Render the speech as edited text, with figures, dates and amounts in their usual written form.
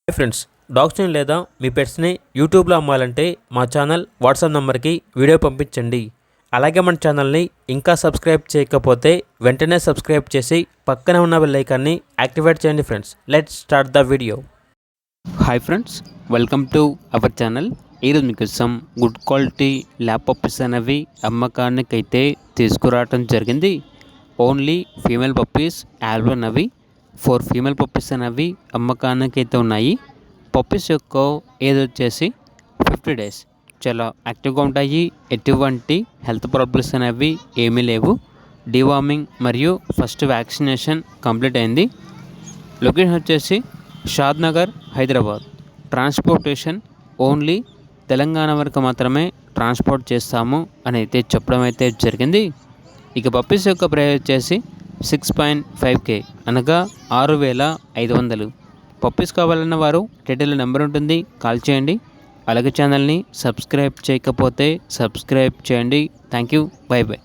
Hi friends, డాగ్స్ని లేదా మీ పెట్స్ని యూట్యూబ్లో అమ్మాలంటే మా ఛానల్ వాట్సాప్ నెంబర్కి వీడియో పంపించండి. అలాగే మన ఛానల్ని ఇంకా సబ్స్క్రైబ్ చేయకపోతే వెంటనే సబ్స్క్రైబ్ చేసి పక్కనే ఉన్న బెల్ ఐకాన్ని యాక్టివేట్ చేయండి. Friends, let's start the video. Hi friends, welcome to our channel. ఈరోజు మీకోసం గుడ్ క్వాలిటీ ల్యాబ్ పప్పీస్ అనేవి అమ్మకానికైతే తీసుకురావడం జరిగింది. ఓన్లీ ఫీమేల్ పప్పీస్ ఆల్బన్ అవి 4 ఫీమేల్ పప్పీస్ అనేవి అమ్మకానికైతే ఉన్నాయి. పప్పీస్ యొక్క ఏజ్ వచ్చేసి 50 డేస్. చాలా యాక్టివ్గా ఉంటాయి. ఎటువంటి హెల్త్ ప్రాబ్లమ్స్ అనేవి ఏమీ లేవు. డివార్మింగ్ మరియు ఫస్ట్ వ్యాక్సినేషన్ కంప్లీట్ అయింది. లొకేషన్ వచ్చేసి షాద్ నగర్, హైదరాబాద్. ట్రాన్స్పోర్టేషన్ ఓన్లీ తెలంగాణ వరకు మాత్రమే ట్రాన్స్పోర్ట్ చేస్తాము అని అయితే చెప్పడం అయితే జరిగింది. ఇక పప్పీస్ యొక్క ప్రైస్ వచ్చేసి 6.5K, అనగా 6,500. పప్పీస్ కావాలన్న వారు టైటిల్ నెంబర్ ఉంటుంది, కాల్ చేయండి. అలాగే ఛానల్ని సబ్స్క్రైబ్ చేయకపోతే సబ్స్క్రైబ్ చేయండి. Thank you, by by.